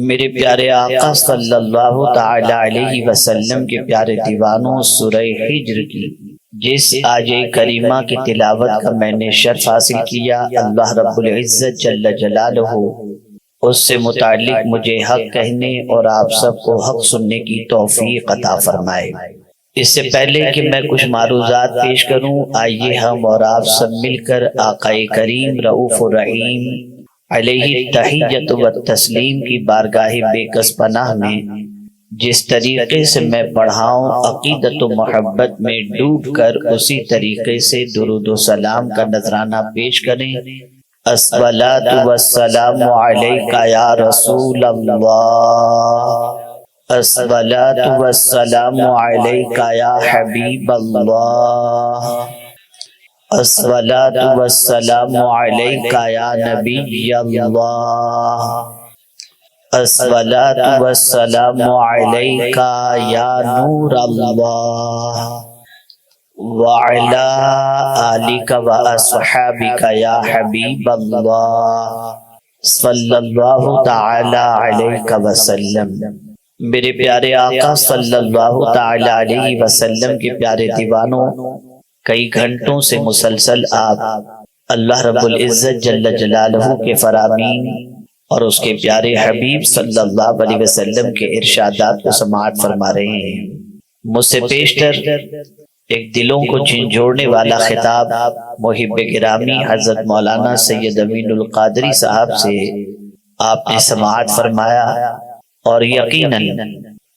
میرے پیارے آقا صلی اللہ تعالی علیہ وسلم کے پیارے دیوانوں، سورہ ہجر کی جس آیہ کریمہ کی تلاوت کا میں نے شرف حاصل کیا، اللہ رب العزت جل جلالہ اس سے متعلق مجھے حق کہنے اور آپ سب کو حق سننے کی توفیق عطا فرمائے۔ اس سے پہلے کہ میں کچھ معروضات پیش کروں، آئیے ہم اور آپ سب مل کر آقا کریم رؤوف الرحیم علیہ تحیت و تسلیم کی بارگاہ بے کس پناہ میں جس طریقے سے میں پڑھاؤں، عقیدت و محبت میں ڈوب کر اسی طریقے سے درود و سلام کا نذرانہ پیش کریں۔ الصلاۃ والسلام علیک یا رسول اللہ، الصلاۃ والسلام علیک یا حبیب اللہ، الصلاۃ والسلام علیک یا نبی اللہ، الصلاۃ والسلام علیک یا نور اللہ، وعلی آلک و اصحابک یا حبیب اللہ، صلی اللہ تعالی علیہ وسلم۔ میرے پیارے آقا صلی اللہ تعالی علیہ وسلم کے پیارے دیوانوں، کئی گھنٹوں سے مسلسل آپ اللہ رب العزت جل جلالہ کے فرامین اور اس کے پیارے حبیب صلی اللہ علیہ وسلم کے ارشادات کو سماعت فرما رہے ہیں۔ مجھ سے پیشتر ایک دلوں کو جھنجھوڑنے والا خطاب محب گرامی حضرت مولانا سید امین القادری صاحب سے آپ نے سماعت فرمایا، اور یقیناً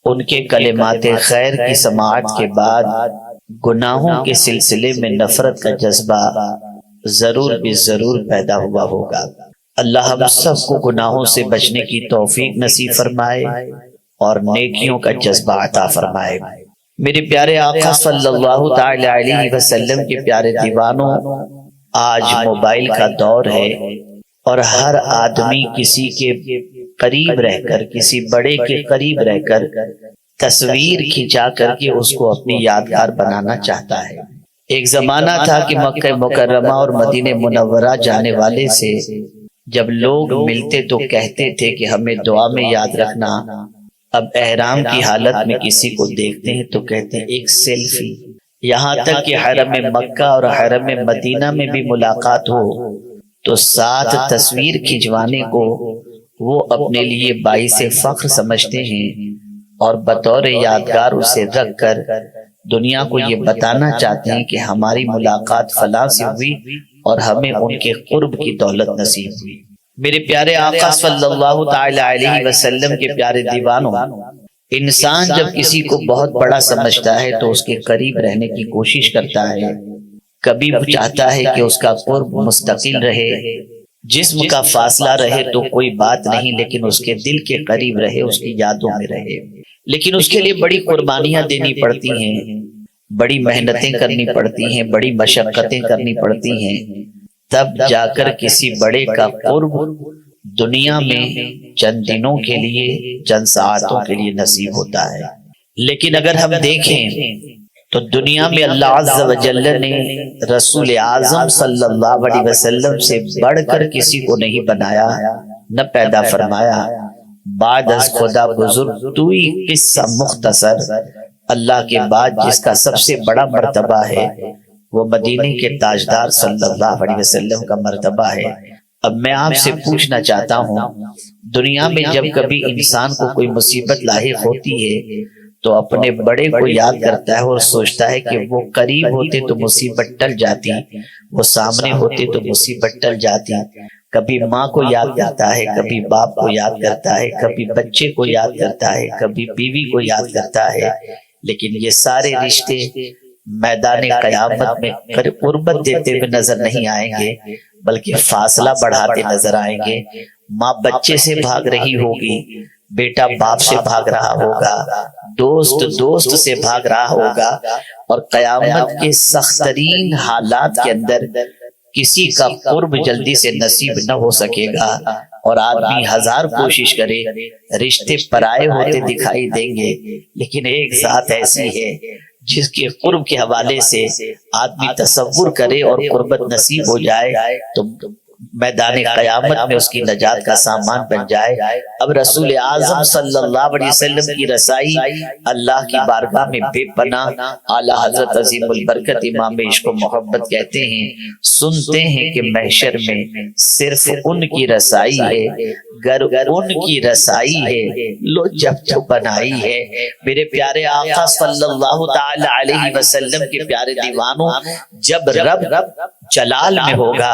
ان کے کلمات خیر کی سماعت کے بعد گناہوں کے سلسلے میں نفرت کا جذبہ ضرور بھی ضرور پیدا ہوا ہوگا۔ اللہ ہم سب کو گناہوں سے بچنے کی توفیق نصیب فرمائے اور نیکیوں کا جذبہ عطا فرمائے۔ میرے پیارے آقا صلی اللہ تعالی علیہ وسلم کے پیارے دیوانوں، آج موبائل کا دور ہے اور ہر آدمی کسی کے قریب رہ کر، کسی بڑے کے قریب رہ کر تصویر کھینچا کر کے اس کو اپنی یادگار بنانا چاہتا ہے۔ ایک زمانہ تھا کہ مکہ مکرمہ اور مدینہ منورہ جانے والے سے جب لوگ ملتے تو کہتے تھے کہ ہمیں دعا میں یاد رکھنا۔ اب احرام کی حالت میں کسی کو دیکھتے ہیں تو کہتے ہیں ایک سیلفی۔ یہاں تک کہ حرم مکہ اور حرم مدینہ میں بھی ملاقات ہو تو ساتھ تصویر کھنچوانے کو وہ اپنے لیے باعث فخر سمجھتے ہیں اور بطور یادگار اسے رکھ کر دنیا کو یہ بتانا چاہتے ہیں کہ ہماری ملاقات فلاں سے ہوئی اور ہمیں ان کے قرب کی دولت نصیب ہوئی۔ میرے پیارے آقا صلی اللہ تعالی علیہ وسلم کے پیارے دیوانوں، انسان جب کسی کو بہت بڑا سمجھتا ہے تو اس کے قریب رہنے کی کوشش کرتا ہے، کبھی چاہتا ہے کہ اس کا قرب مستقل رہے، جسم کا فاصلہ رہے تو کوئی بات نہیں، لیکن اس کے دل کے قریب رہے، اس کی یادوں میں رہے۔ لیکن اس کے لیے بڑی قربانیاں دینی پڑتی ہیں، بڑی محنتیں کرنی پڑتی ہیں، بڑی مشقتیں کرنی پڑتی ہیں، تب جا کر کسی بڑے کا قرب دنیا میں چند دنوں کے لیے، چند ساعتوں کے لیے نصیب ہوتا ہے۔ لیکن اگر ہم دیکھیں تو دنیا میں اللہ عز و جل نے رسول اعظم صلی اللہ علیہ وسلم سے بڑھ کر کسی کو نہیں بنایا، نہ پیدا فرمایا۔ بعد از خدا بزرگ توئی قصہ مختصر، اللہ کے بعد جس کا سب سے بڑا مرتبہ ہے وہ مدینے کے تاجدار صلی اللہ علیہ وسلم کا مرتبہ ہے۔ اب میں آپ سے پوچھنا چاہتا ہوں، دنیا میں جب کبھی انسان کو کوئی مصیبت لاحق ہوتی ہے تو اپنے بڑے کو یاد کرتا ہے اور سوچتا ہے کہ وہ قریب ہوتے تو مصیبت ٹل جاتی، وہ سامنے ہوتے تو مصیبت ٹل جاتی۔ کبھی ماں کو یاد کرتا ہے، کبھی باپ کو یاد کرتا ہے، کبھی بچے کو یاد کرتا ہے، کبھی بیوی کو یاد کرتا ہے، لیکن یہ سارے رشتے میدان قیامت میں قربت دیتے ہوئے نظر نہیں آئیں گے، بلکہ فاصلہ بڑھاتے نظر آئیں گے۔ ماں بچے سے بھاگ رہی ہوگی، بیٹا باپ سے بھاگ رہا ہوگا، دوست دوست سے بھاگ رہا ہوگا، اور قیامت کے سخت ترین حالات کے اندر کسی کا قرب جلدی سے نصیب نہ ہو سکے گا، اور آدمی ہزار کوشش کرے رشتے پرائے ہوتے دکھائی دیں گے، لیکن ایک ذات ایسی ہے جس کے قرب کے حوالے سے آدمی تصور کرے اور قربت نصیب ہو جائے تو میدان قیامت میں اس کی نجات کا سامان بن جائے۔ اب رسول اعظم صلی اللہ علیہ وسلم کی رسائی اللہ کی بارگاہ میں بے پناہ اعلیٰ حضرت عظیم البرکت امام عشق و محبت کہتے ہیں، سنتے ہیں کہ محشر میں صرف ان کی رسائی ہے، گر ان کی رسائی ہے لو جب تو بنائی ہے۔ میرے پیارے آقا صلی اللہ تعالی علیہ وسلم کے پیارے دیوانوں، جب رب جلال میں ہوگا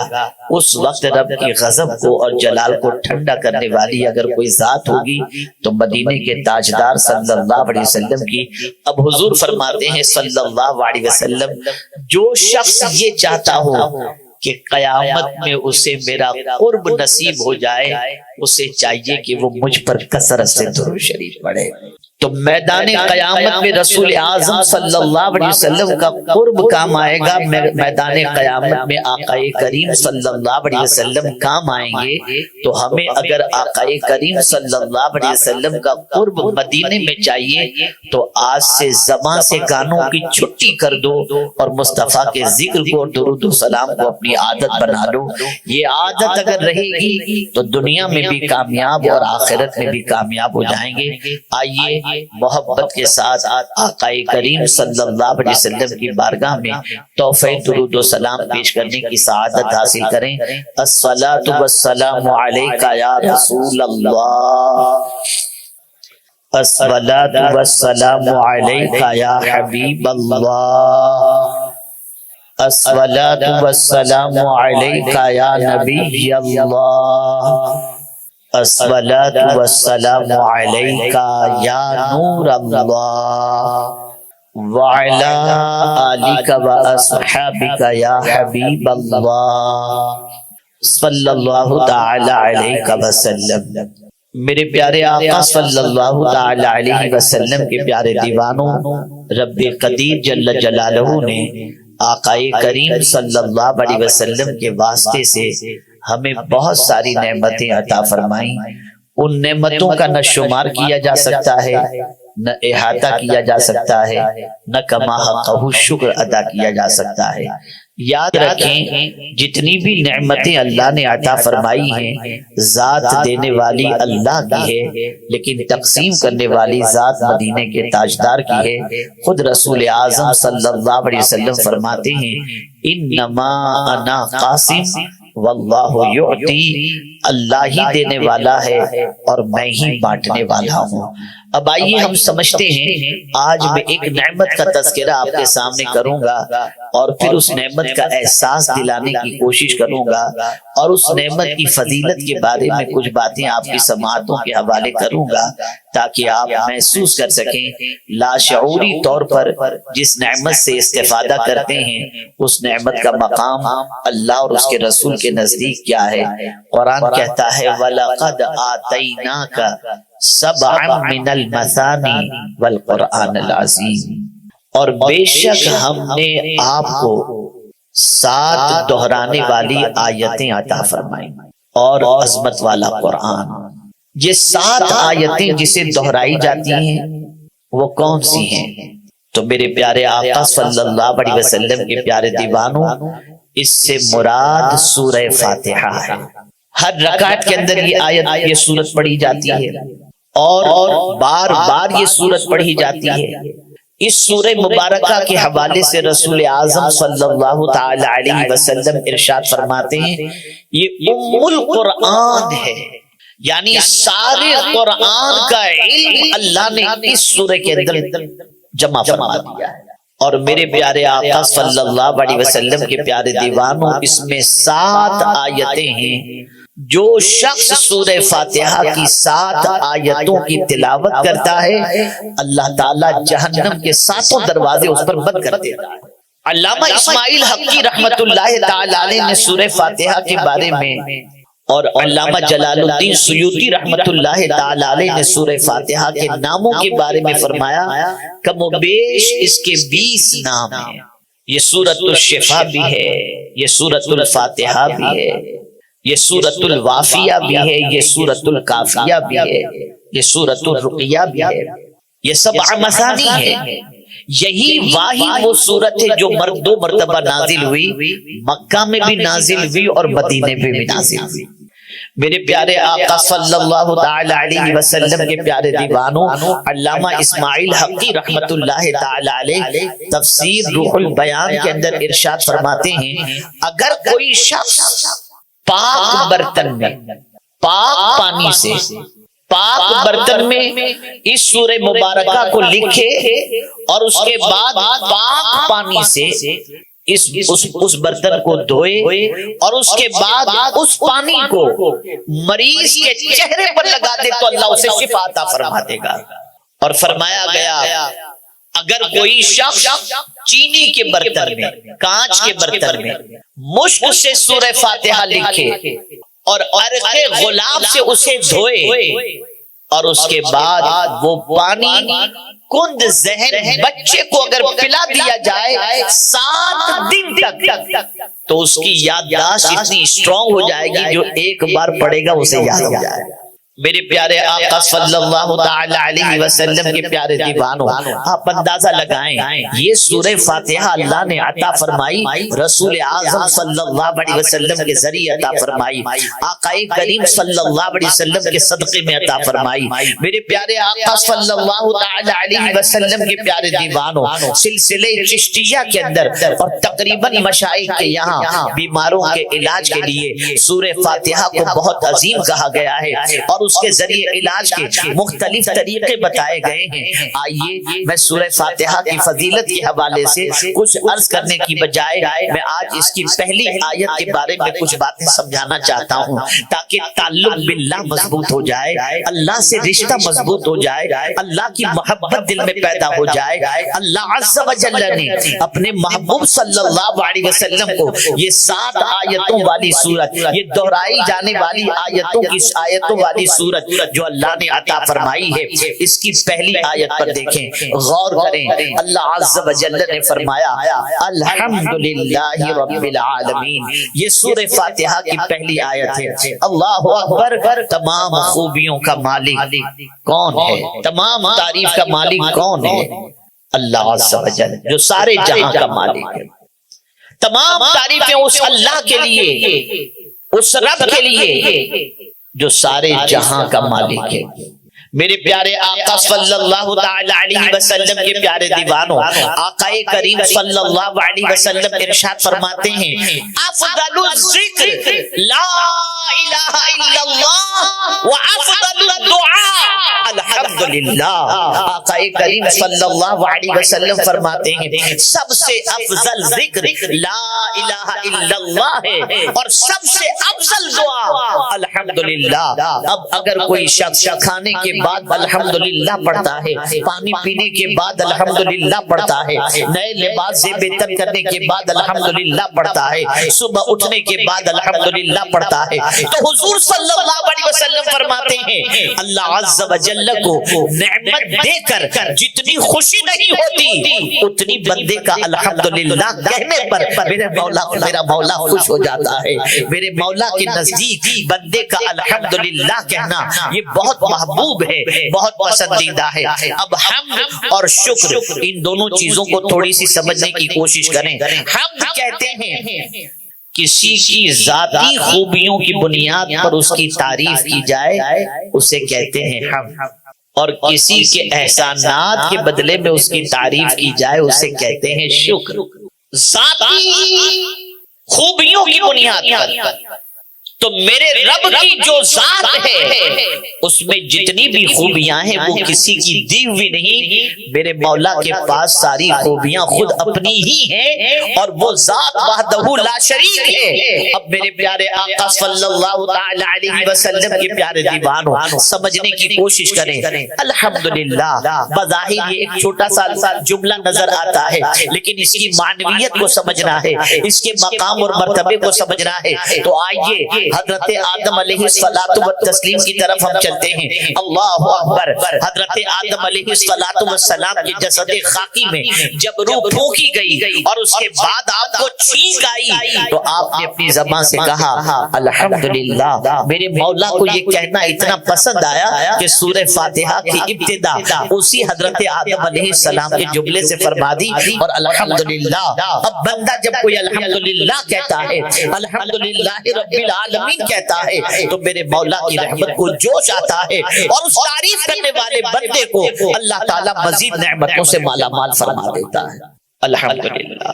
اس وقت رب کی غضب کو اور جلال کو ٹھنڈا کرنے والی اگر کوئی ذات ہوگی تو مدینے کے تاجدار صلی اللہ علیہ وسلم کی۔ اب حضور فرماتے ہیں صلی اللہ علیہ وسلم، جو شخص یہ چاہتا ہو کہ قیامت میں اسے میرا قرب نصیب ہو جائے، اسے چاہیے کہ وہ مجھ پر کثرت سے درود شریف پڑھے۔ تو میدان قیامت میں رسول اعظم صلی اللہ علیہ وسلم کا قرب کام آئے گا، میدان قیامت میں آقا کریم صلی اللہ علیہ وسلم کام آئیں گے۔ تو ہمیں اگر آقا کریم صلی اللہ علیہ وسلم کا قرب مدینے میں چاہیے تو آج سے زبان سے کانوں کی چھٹی کر دو اور مصطفیٰ کے ذکر کو، درود و سلام کو اپنی عادت بنا لو۔ یہ عادت اگر رہے گی تو دنیا میں بھی کامیاب اور آخرت میں بھی کامیاب ہو جائیں گے۔ آئیے محبت کے ساتھ آقا کریم صلی اللہ علیہ وسلم کی بارگاہ میں تحفہ درود و سلام پیش کرنے کی سعادت حاصل کریں۔ الصلاۃ والسلام علیک یا رسول اللہ، الصلاۃ والسلام علیک یا حبیب اللہ، الصلاۃ والسلام علیک یا نبی اللہ، الصلاۃ والسلام علیک یا نور اللہ، وعلی آلک واصحابک یا حبیب اللہ صلی اللہ تعالی علیہ وسلم۔ میرے پیارے آقا صلی اللہ تعالی علیہ وسلم کے پیارے دیوانوں، رب قدیر جل جلالہ نے آقا کریم صلی اللہ علیہ وسلم کے واسطے سے ہمیں بہت ساری نعمتیں عطا فرمائیں۔ ان نعمتوں کا نہ شمار کیا جا سکتا ہے، نہ احاطہ کیا جا سکتا ہے، نہ کما حقہ شکر ادا کیا جا سکتا ہے۔ یاد رکھیں جتنی بھی نعمتیں اللہ نے عطا فرمائی ہیں ذات دینے والی اللہ کی ہے، لیکن تقسیم کرنے والی ذات مدینے کے تاجدار کی ہے۔ خود رسول اعظم صلی اللہ علیہ وسلم فرماتے ہیں انما انا قاسم واللہ یعطی، اللہ ہی دینے والا ہے اور میں ہی بانٹنے والا ہوں۔ اب آئیے ہم سمجھتے ہیں، آج میں ایک نعمت کا تذکرہ آپ کے سامنے کروں گا اور پھر اس نعمت کا احساس دلانے کی کوشش کروں گا اور اس نعمت کی فضیلت کے بارے میں کچھ باتیں آپ کی سماعتوں کے حوالے کروں گا تاکہ آپ محسوس کر سکیں لاشعوری طور پر جس نعمت سے استفادہ کرتے ہیں اس نعمت کا مقام اللہ اور اس کے رسول کے نزدیک کیا ہے۔ قرآن کہتا ہے وَلَقَدْ آتَيْنَاكَ سَبْعًا مِنَ الْمَثَانِي وَالْقُرْآنِ الْعَظِيمِ، اور بے شک ہم نے آپ کو 7 دہرانے والی آیتیں عطا فرمائیں اور عظمت والا قرآن۔ یہ 7 آیتیں جسے دہرائی جاتی ہیں وہ کون سی ہیں؟ تو میرے پیارے آقا صلی اللہ علیہ وسلم کے پیارے دیوانوں، اس سے مراد سورہ فاتحہ ہے۔ ہر رکعت کے اندر یہ آیت، یہ سورت پڑھی جاتی ہے اور بار بار یہ سورت پڑھی جاتی ہے۔ اس سورہ مبارکہ کے حوالے سے رسول اعظم صلی اللہ تعالی علیہ وسلم ارشاد فرماتے ہیں یہ ام القرآن ہے، یعنی سارے قرآن کا علم اللہ نے اس سورہ کے اندر جمع فرما دیا ہے۔ اور میرے پیارے آقا صلی اللہ علیہ وسلم کے پیارے دیوانوں، اس میں 7 آیتیں ہیں۔ جو شخص سورہ فاتحہ کی 7 آیتوں کی تلاوت کرتا ہے اللہ تعالیٰ جہنم کے 7 دروازے اس پر بند کر دیتا ہے۔ علامہ اسماعیل حقی رحمت اللہ تعالی علیہ نے سورہ فاتحہ کے بارے میں اور علامہ جلال الدین سیوطی رحمت اللہ تعالی علیہ نے سورہ فاتحہ کے ناموں کے بارے میں فرمایا کم و بیش اس کے 20 نام ہیں۔ یہ سورۃ الشفا بھی ہے، یہ سورۃ الفاتحہ بھی ہے، یہ سورۃ الوافیہ بھی ہے، یہ سورۃ الکافیہ بھی ہے، یہ سورۃ الرقیہ بھی ہے، یہ 7 مثانی ہے۔ یہی واحد وہ صورت ہے جو دو مرتبہ نازل ہوئی، مکہ میں بھی نازل ہوئی اور مدینے میں بھی نازل ہوئی۔ میرے پیارے آقا صلی اللہ تعالی علیہ وسلم کے پیارے دیوانوں، علامہ اسماعیل حقی رحمت اللہ تعالی علیہ تفسیر روح البیان کے اندر ارشاد فرماتے ہیں، اگر کوئی شخص پاک برتن میں، پاک پانی سے، پاک برتن میں اس سورہ مبارکہ کو لکھے اور اس کے بعد پاک پانی سے اس برتن کو دھوئے اور اس کے بعد اس پانی کو مریض کے چہرے پر لگا دے تو اللہ اسے شفا عطا فرما دے گا۔ اور فرمایا گیا اگر کوئی شخص چینی کے برتن میں، کانچ کے برتن میں مشک سے سورہ فاتحہ لکھے اور عرق غلاب سے اسے دھوئے اور اس کے بعد وہ پانی کند ذہن بچے کو اگر پلا دیا جائے 7 دن تک تو اس کی یادداشت اتنی اسٹرانگ ہو جائے گی جو ایک بار پڑھے گا اسے یاد ہو جائے گا۔ میرے پیارے آقا صلی اللہ تعالی علیہ وسلم کے پیارے دیوانوں، آپ اندازہ لگائیں یہ سورہ فاتحہ اللہ نے عطا فرمائی، رسول اعظم صلی اللہ علیہ وسلم کے ذریعے عطا فرمائی، آقا کریم صلی اللہ علیہ وسلم کے صدقے میں عطا فرمائی۔ میرے پیارے آقا صلی اللہ تعالی علیہ وسلم کے پیارے دیوانوں، سلسلے چشتیہ کے اندر اور تقریباً مشائخ کے یہاں بیماروں کے علاج کے لیے سورہ فاتحہ کو بہت عظیم کہا گیا ہے اور اس کے ذریعے علاج کے مختلف طریقے بتائے گئے ہیں۔ آئیے میں سورہ فاتحہ کی فضیلت کے حوالے سے کچھ عرض کرنے کی بجائے میں آج اس کی پہلی آیت کے بارے میں کچھ باتیں سمجھانا چاہتا ہوں تاکہ تعلق باللہ مضبوط ہو جائے، اللہ سے رشتہ مضبوط ہو جائے، اللہ کی محبت دل میں پیدا ہو جائے۔ اللہ عز و جل نے اپنے محبوب صلی اللہ علیہ وسلم کو یہ 7 آیتوں والی سورت، یہ دہرائی جانے والی آیتوں والی سورت جو اللہ نے عطا فرمائی ہے، اس کی پہلی آیت پر دیکھیں، غور کریں۔ اللہ عز و جل نے فرمایا الحمدللہ رب العالمین، یہ سورہ فاتحہ کی پہلی آیت ہے۔ اللہ اکبر، تمام خوبیوں کا مالک کون ہے؟ تمام تعریف کا مالک کون ہے؟ اللہ عز و جل جو سارے جہاں کا مالک ہے۔ تمام تعریفیں اس اللہ کے لیے، اس رب کے لیے جو سارے جہاں کا مالک ہے۔ میرے پیارے آقا صلی اللہ تعالی علیہ وسلم کے پیارے دیوانوں، آقا کریم صلی اللہ علیہ وسلم ارشاد فرماتے ہیں افضل الذکر لا الہ الا اللہ وافضل الدعاء الحمدللہ۔ آقا کریم صلی اللہ علیہ وسلم فرماتے ہیں سب سے افضل ذکر لا الہ الا اللہ ہے اور سب سے افضل دعا الحمدللہ۔ اب اگر کوئی شخص کھانے کے بعد الحمدللہ پڑھتا ہے، پانی پینے کے بعد الحمدللہ پڑھتا ہے، نئے لباس سے بہتر کرنے کے بعد الحمدللہ پڑھتا ہے، صبح اٹھنے کے بعد الحمدللہ پڑھتا ہے، تو حضور صلی اللہ علیہ وسلم فرماتے ہیں اللہ عز و جل کو نعمت دے کر جتنی خوشی نہیں ہوتی اتنی بندے کا الحمدللہ کہنے پر میرا مولا خوش ہو جاتا ہے۔ میرے مولا کے نزدیک بندے کا الحمدللہ کہنا یہ بہت محبوب ہے، بہت پسندیدہ ہے۔ اب حمد اور شکر ان دونوں چیزوں کو تھوڑی سی سمجھنے کی کوشش کریں۔ حمد کہتے ہیں کسی کی ذاتی خوبیوں کی بنیاد پر اس کی تعریف کی جائے اسے کہتے ہیں حمد، اور کسی کے احسانات کے بدلے میں اس کی تعریف کی جائے اسے کہتے ہیں شکر۔ ذاتی خوبیوں کی بنیاد پر تو میرے رب کی جو ذات ہے اس میں جتنی بھی خوبیاں ہیں وہ کسی کی دی ہوئی نہیں، میرے مولا کے پاس ساری خوبیاں خود اپنی ہی ہیں اور وہ ذات وحدہ لا شریک ہے۔ اب میرے پیارے آقا صلی اللہ تعالی علیہ وسلم کے پیارے دیوانوں سمجھنے کی کوشش کریں۔ الحمدللہ بظاہر یہ ایک چھوٹا سا جملہ نظر آتا ہے لیکن اس کی معنویت کو سمجھنا ہے، اس کے مقام اور مرتبے کو سمجھنا ہے، تو آئیے حضرت آدم علیہ الصلوۃ والتسلیم کی طرف ہم چلتے ہیں. اللہ اکبر. حضرت آدم علیہ الصلوۃ والسلام کے جسد خاکی میں جب روح پھونکی گئی اور اس کے بعد آپ کو چھینک آئی تو آپ نے اپنی زبان سے کہا الحمدللہ. میرے مولا کو یہ کہنا اتنا پسند آیا کہ سورہ فاتحہ کی ابتدا اسی حضرت آدم علیہ السلام کے جملے سے فرما دی اور الحمدللہ. اب بندہ جب کوئی الحمدللہ کہتا ہے, الحمدللہ رب العالمین کہتا ہے تو میرے مولا کی رحمت کو جوش آتا ہے اور اس تعریف کرنے والے بندے کو اللہ تعالیٰ مزید نعمتوں سے مالا مال فرما دیتا ہے. الحمدللہ.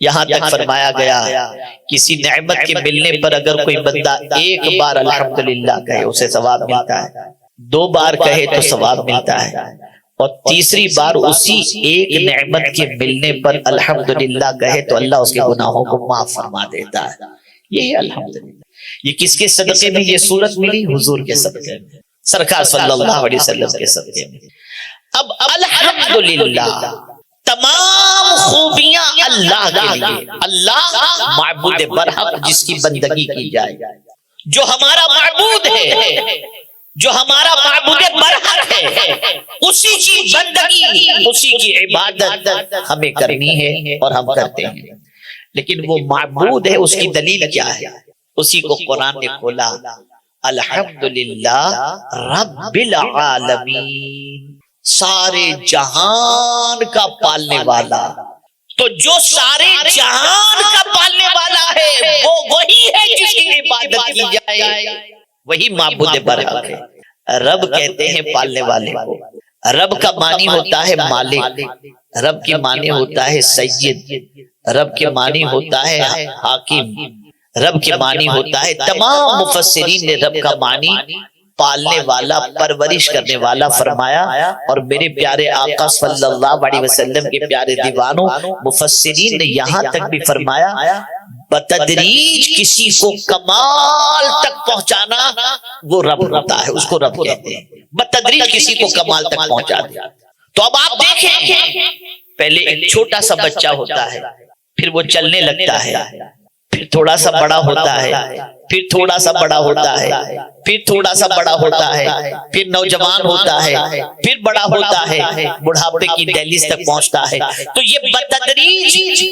یہاں تک فرمایا گیا کسی نعمت کے ملنے پر اگر کوئی بندہ ایک بار الحمدللہ کہے اسے ثواب ملتا ہے, 2 بار کہے تو ثواب ملتا ہے, اور تیسری بار اسی ایک نعمت کے ملنے پر الحمدللہ کہے تو اللہ اس کے گناہوں کو معاف فرما دیتا ہے. یہی الحمدللہ. یہ کس کے صدقے میں یہ صورت ملی؟ حضور کے صدقے میں, سرکار صلی اللہ علیہ وسلم کے صدقے میں. اب الحمدللہ تمام خوبیاں اللہ کے لیے. اللہ معبود برحق جس کی بندگی کی جائے, جو ہمارا معبود ہے, جو ہمارا معبود برحق ہے, اسی کی بندگی, اسی کی عبادت ہمیں کرنی ہے اور ہم کرتے ہیں. لیکن وہ معبود ہے, اس کی دلیل کیا ہے؟ اسی کو قرآن نے کھولا الحمدللہ رب العالمین, سارے جہان کا پالنے والا. تو جو سارے جہان کا پالنے والا ہے وہ وہی ہے جس کی عبادت کی جائے, وہی معبود برحق ہے. رب کہتے ہیں پالنے والے کو. رب کا معنی ہوتا ہے مالک, رب کے معنی ہوتا ہے سید, رب کے معنی ہوتا ہے حاکم, رب کے معنی ہوتا ہے, تمام مفسرین نے رب کا معنی پالنے والا, پرورش کرنے والا فرمایا. اور میرے پیارے آقا صلی اللہ علیہ وسلم کے پیارے دیوانوں, مفسرین نے یہاں تک بھی فرمایا بتدریج کسی کو کمال تک پہنچانا وہ رب ہوتا ہے, اس کو رب کہتے ہیں. بتدریج کسی کو کمال تک پہنچا دیا. تو اب آپ دیکھیں, پہلے ایک چھوٹا سا بچہ ہوتا ہے, پھر وہ چلنے لگتا ہے, پھر تھوڑا سا بڑا ہوتا ہے, پھر تھوڑا سا بڑا ہوتا ہے, پھر تھوڑا سا بڑا ہوتا ہے, پھر نوجوان ہوتا ہے, پھر بڑا ہوتا ہے, بڑھاپے کی دہلیز تک پہنچتا ہے. تو یہ بتدریج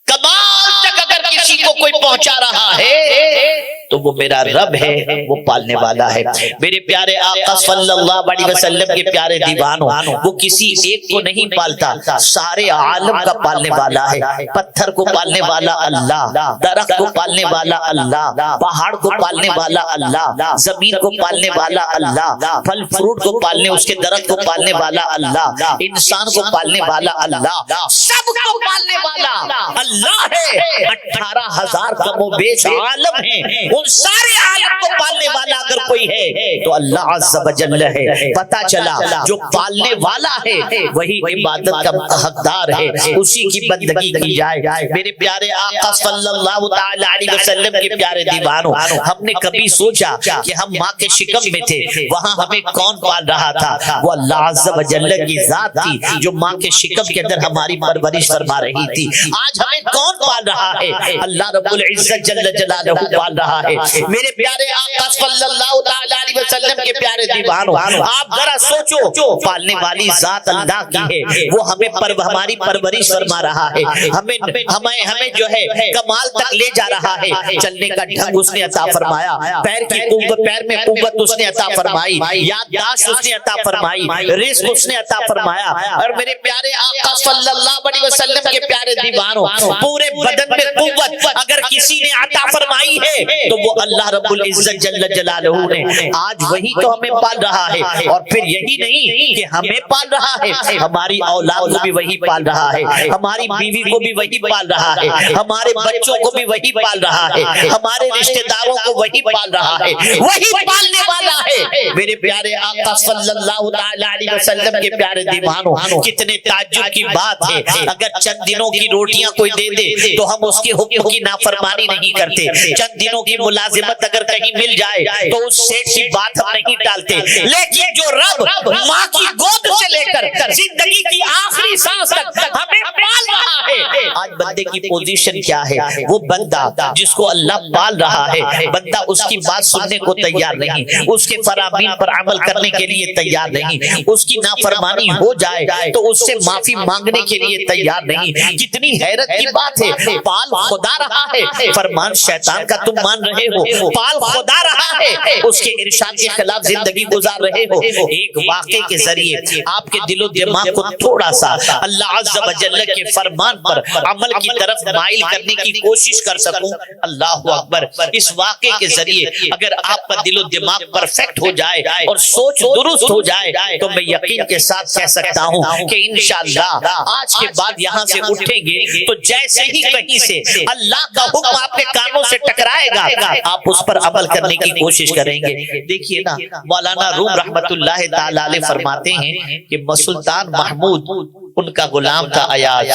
کمال تک اگر کسی کو کوئی پہنچا رہا ہے تو وہ میرا رب ہے, وہ پالنے والا ہے. میرے پیارے آقا صلی اللہ علیہ وسلم کے پیارے دیوانوں, وہ کسی ایک کو نہیں پالتا, سارے عالم کا پالنے والا ہے. پتھر کو پالنے والا اللہ, درخت کو پالنے والا اللہ, پہاڑ کو پالنے والا اللہ, زمین کو پالنے والا اللہ, پھل فروٹ کو پالنے, اس کے درخت کو پالنے والا اللہ, انسان کو پالنے والا اللہ, سب کو پالنے والا اللہ ہے. 18,000 کم و بیش عالم ہیں, ان سارے عالم کو پالنے والا اگر کوئی ہے تو اللہ عز و جل ہے. پتا چلا جو پالنے والا ہے وہی عبادت کا حقدار ہے, اسی کی بندگی کی جائے. میرے پیارے آقا صلی اللہ تعالی علیہ وسلم کے پیارے دیوانوں, ہم نے کبھی سوچا کہ ہم ماں کے شکم میں تھے, وہاں ہمیں کون پال رہا تھا؟ وہ اللہ عز و جل کی ذات تھی جو ماں کے شکم کے اندر ہماری پرورش فرما رہی تھی. آج ہمیں کون پال رہا ہے؟ اللہ رب العزت جل جلالہ پال رہا ہے. میرے پیارے آقا صلی اللہ تعالی علیہ وسلم کے پیارے دیوانوں, آپ ذرا سوچو, پالنے والی ذات اللہ کی ہے, وہ ہمیں ہماری پرورش فرما رہا ہے, ہمیں جو ہے کمال تک لے جا رہا ہے. چلنے کا ڈھنگ اس نے عطا فرمایا, پیر کی قوت, پیر میں قوت اس نے عطا فرمائی, یادداشت اس نے عطا فرمائی, رزق اس نے عطا فرمایا. اور میرے پیارے آقا صلی اللہ علیہ وسلم کے پیارے دیوانوں, پورے بدن میں قوت اگر کسی نے عطا فرمائی ہے تو وہ اللہ رب العزت جل جلالہ نے. آج وہی تو ہمیں پال رہا ہے, اور پھر یہی نہیں کہ ہمیں پال رہا ہے, ہماری اولاد کو بھی وہی پال رہا ہے, ہماری بیوی کو بھی وہی پال رہا ہے, ہمارے بچوں کو بھی وہی پال رہا ہے, ہمارے رشتہ داروں کو وہی پال رہا ہے, وہی پالنے والا ہے. میرے پیارے آقا صلی اللہ تعالی علیہ وسلم کے پیارے دیوانوں, کتنے تعجب کی بات ہے, اگر چند دنوں کی روٹیاں کوئی دے دے تو ہم اس کے حکم کی نافرمانی نہیں کرتے, چند دنوں کی ملازمت اگر کہیں مل جائے تو اس سے کی بات ہم نہیں ٹالتے. لیکن جو رب ماں کی گود سے لے کر زندگی کی آخری سانس تک ہمیں پال رہا رہا ہے۔ آج بندے کی پوزیشن کیا ہے؟ وہ بندہ جس کو اللہ پال رہا ہے، بندہ اس کی بات سننے کو تیار نہیں، اس کے فرامین پر عمل کرنے کے لیے تیار نہیں، اس کی نافرمانی ہو جائے تو اس سے معافی مانگنے کے لیے تیار نہیں۔ کتنی حیرت کی بات ہے، پال خدا رہا ہے، فرمان شیطان کا تم مان رہے ہو، پال خدا رہا ہے، اس کے ارشاد کے خلاف زندگی گزار رہے ہو۔ ایک واقعے کے ذریعے آپ کے دل و دماغ کو تھوڑا سا اللہ عز و جل کے فرمان پر عمل کی طرف مائل کرنے کی کوشش کر سکوں۔ اللہ اکبر، اس واقعے کے ذریعے اگر آپ کا دل و دماغ پرفیکٹ ہو جائے اور سوچ درست ہو جائے تو میں یقین کے ساتھ کہہ سکتا ہوں کہ انشاءاللہ آج کے بعد یہاں سے اٹھیں گے تو جیسے ہی کہیں سے اللہ کا حکم آپ کے کانوں سے ٹکرائے گا، آپ اس پر عمل کرنے کی کوشش کریں گے۔ دیکھیے نا، مولانا روم رحمت اللہ تعالی علیہ فرماتے ہیں کہ سلطان محمود ان کا غلام تھا ایاز،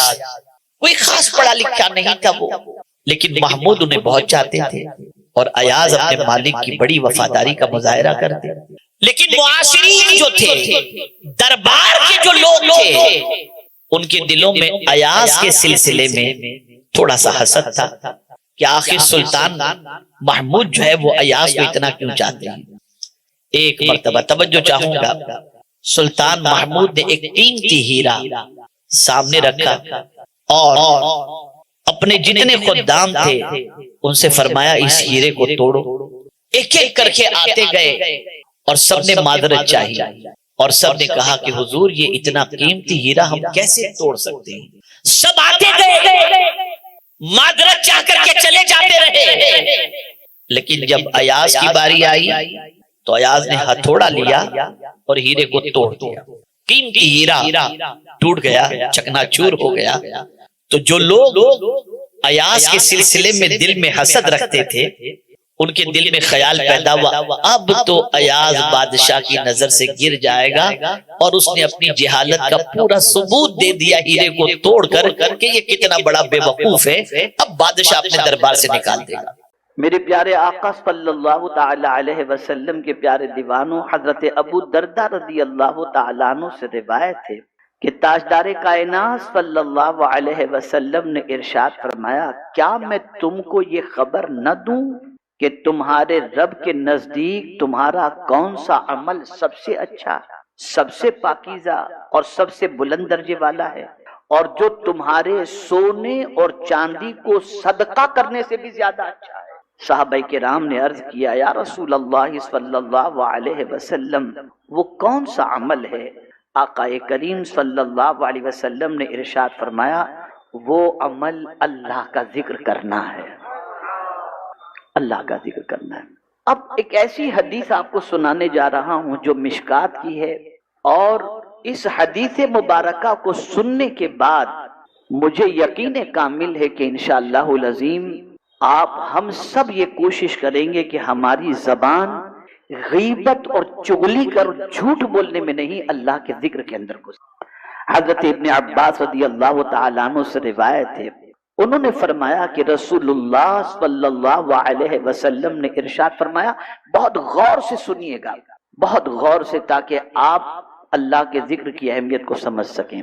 کوئی خاص پڑھا لکھا نہیں تھا وہ، لیکن محمود انہیں بہت چاہتے تھے اور ایاز اپنے مالک کی بڑی وفاداری کا مظاہرہ کرتے۔ لیکن معاشرین جو تھے، دربار کے جو لوگ تھے، ان کے دلوں میں ایاز کے سلسلے میں تھوڑا سا حسد تھا کہ آخر سلطان محمود جو ہے وہ ایاز کو اتنا کیوں چاہتے ہیں۔ ایک مرتبہ توجہ چاہوں گا، سلطان محمود نے ایک قیمتی ہیرا سامنے رکھا اور اپنے جتنے خدام تھے ان سے فرمایا اس ہیرے کو توڑو۔ ایک ایک کر کے آتے گئے اور سب نے معذرت چاہی اور سب نے کہا کہ حضور یہ اتنا قیمتی ہیرا ہم کیسے توڑ سکتے ہیں۔ سب آتے گئے، معذرت چاہ کر کے چلے جاتے رہے، لیکن جب ایاز کی باری آئی تو ایاز نے ہتھوڑا لیا اور ہیرے کو توڑ دیا۔ قیمتی ہیرا ٹوٹ گیا، چکنا چور ہو گیا۔ تو جو لوگ ایاز کے سلسلے میں دل میں حسد رکھتے تھے ان کے دل میں خیال پیدا ہوا اب تو ایاز بادشاہ کی نظر سے گر جائے گا، اور اس نے اپنی جہالت کا پورا ثبوت دے دیا ہیرے کو توڑ کر کہ یہ کتنا بڑا بے وقوف ہے، اب بادشاہ اپنے دربار سے نکال دے گا۔ میرے پیارے آقا صلی اللہ تعالی علیہ وسلم کے پیارے دیوانوں، حضرت ابو دردہ رضی اللہ تعالیٰ عنہ سے روایت ہے کہ تاجدار کائنات صلی اللہ علیہ وسلم نے ارشاد فرمایا، کیا میں تم کو یہ خبر نہ دوں کہ تمہارے رب کے نزدیک تمہارا کون سا عمل سب سے اچھا، سب سے پاکیزہ اور سب سے بلند درجے والا ہے، اور جو تمہارے سونے اور چاندی کو صدقہ کرنے سے بھی زیادہ اچھا ہے۔ صحابہ کرام نے عرض کیا، یا رسول اللہ صلی اللہ علیہ وسلم وہ کون سا عمل ہے؟ آقا کریم صلی اللہ علیہ وسلم نے ارشاد فرمایا، وہ عمل اللہ کا ذکر کرنا ہے، اللہ کا ذکر کرنا ہے۔ اب ایک ایسی حدیث آپ کو سنانے جا رہا ہوں جو مشکات کی ہے، اور اس حدیث مبارکہ کو سننے کے بعد مجھے یقین کامل ہے کہ انشاءاللہ العظیم آپ ہم سب یہ کوشش کریں گے کہ ہماری زبان غیبت اور چغلی کر جھوٹ بولنے میں نہیں، اللہ کے ذکر کے اندر گزرے۔ حضرت ابن عباس رضی اللہ تعالیٰ عنہ سے روایت ہے، انہوں نے فرمایا کہ رسول اللہ صلی اللہ علیہ وسلم نے ارشاد فرمایا، بہت غور سے سنیے گا، بہت غور سے، تاکہ آپ اللہ کے ذکر کی اہمیت کو سمجھ سکیں۔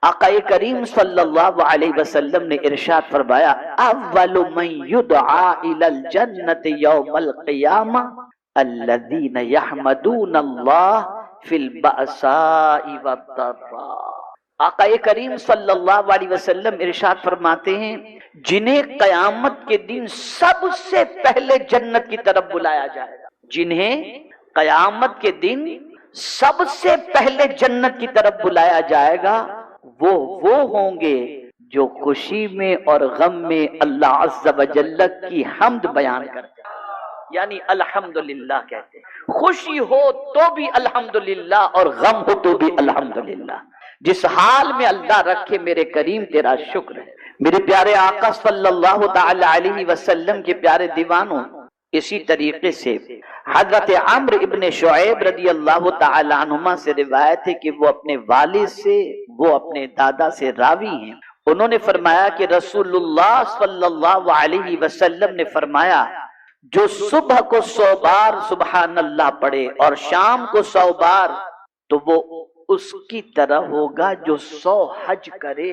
آقا کریم صلی اللہ علیہ وسلم نے ارشاد فرمایا، اول من یدعا الی الجنت یوم القیامہ الذین یحمدون اللہ فی البأساء والضراء۔ آقا کریم صلی اللہ علیہ وسلم ارشاد فرماتے ہیں، جنہیں قیامت کے دن سب سے پہلے جنت کی طرف بلایا جائے گا، جنہیں قیامت کے دن سب سے پہلے جنت کی طرف بلایا جائے گا، وہ ہوں گے جو خوشی میں اور غم میں اللہ عز و جل کی حمد بیان کرتے ہیں، یعنی الحمدللہ کہتے ہیں۔ خوشی ہو تو بھی الحمدللہ اور غم ہو تو بھی الحمدللہ، جس حال میں اللہ رکھے میرے کریم تیرا شکر ہے۔ میرے پیارے آقا صلی اللہ تعالی علیہ وسلم کے پیارے دیوانوں، اسی طریقے سے حضرت عمرو ابن شعیب رضی اللہ تعالی عنہما سے روایت ہے کہ وہ اپنے والد سے، وہ اپنے دادا سے راوی ہیں، انہوں نے فرمایا کہ رسول اللہ صلی اللہ علیہ وسلم نے فرمایا، جو صبح کو 100 بار سبحان اللہ پڑھے اور شام کو 100 بار، تو وہ اس کی طرح ہوگا جو 100 حج کرے۔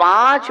5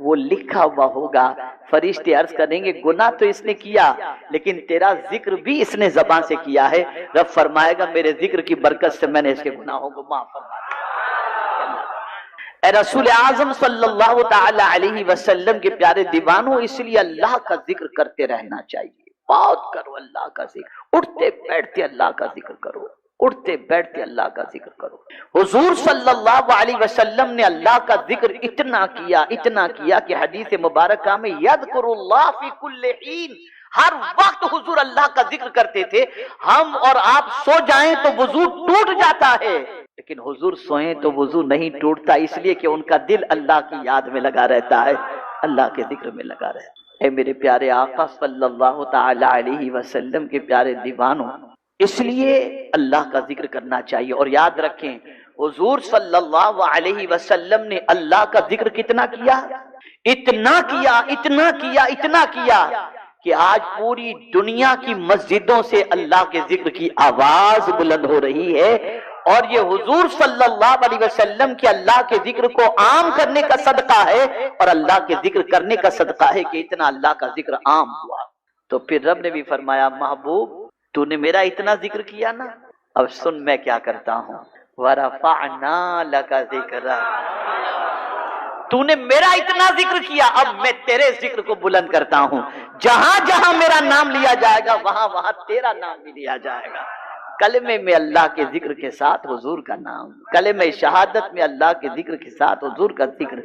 وہ لکھا ہوا ہوگا. فرشتے عرض کریں گے گناہ تو اس نے کیا لیکن تیرا ذکر بھی اس نے زبان سے کیا ہے. رب فرمائے گا میرے ذکر کی برکت سے میں نے اس کے گناہوں کو معاف فرما دیا. اے رسول اعظم صلی اللہ تعالی علیہ وسلم کے پیارے دیوانوں، اس لیے اللہ کا ذکر کرتے رہنا چاہیے. بہت کرو اللہ کا ذکر، اٹھتے بیٹھتے اللہ کا ذکر کرو، اٹھتے بیٹھتے اللہ کا ذکر کرو. حضور صلی اللہ علیہ وسلم نے اللہ کا ذکر اتنا کیا کہ حدیث مبارکہ میں یذکر اللہ فی کل حین، ہر وقت حضور اللہ کا ذکر کرتے تھے. ہم اور آپ سو جائیں تو وضو ٹوٹ جاتا ہے لیکن حضور سوئیں تو وضو نہیں ٹوٹتا، اس لیے کہ ان کا دل اللہ کی یاد میں لگا رہتا ہے، اللہ کے ذکر میں لگا رہتا ہے. اے میرے پیارے آقا صلی اللہ تعالی علیہ وسلم کے پیارے دیوانوں، اس لیے اللہ کا ذکر کرنا چاہیے. اور یاد رکھیں حضور صلی اللہ علیہ وسلم نے اللہ کا ذکر کتنا کیا، اتنا کیا کہ آج پوری دنیا کی مسجدوں سے اللہ کے ذکر کی آواز بلند ہو رہی ہے. اور یہ حضور صلی اللہ علیہ وسلم کے اللہ کے ذکر کو عام کرنے کا صدقہ ہے اور اللہ کے ذکر کرنے کا صدقہ ہے کہ اتنا اللہ کا ذکر عام ہوا. تو پھر رب نے بھی فرمایا محبوب تو نے میرا اتنا ذکر کیا نا، اب سن میں کیا کرتا ہوں. وَرَفَعْنَا لَكَ ذِكْرَكَ، تو نے میرا اتنا ذکر کیا اب میں تیرے ذکر کو بلند کرتا ہوں. جہاں جہاں میرا نام لیا جائے گا وہاں وہاں تیرا نام بھی لیا جائے گا. کلمے میں اللہ کے ذکر کے ساتھ حضور کا نام، کلمہ شہادت میں اللہ کے ذکر کے ساتھ حضور کا ذکر.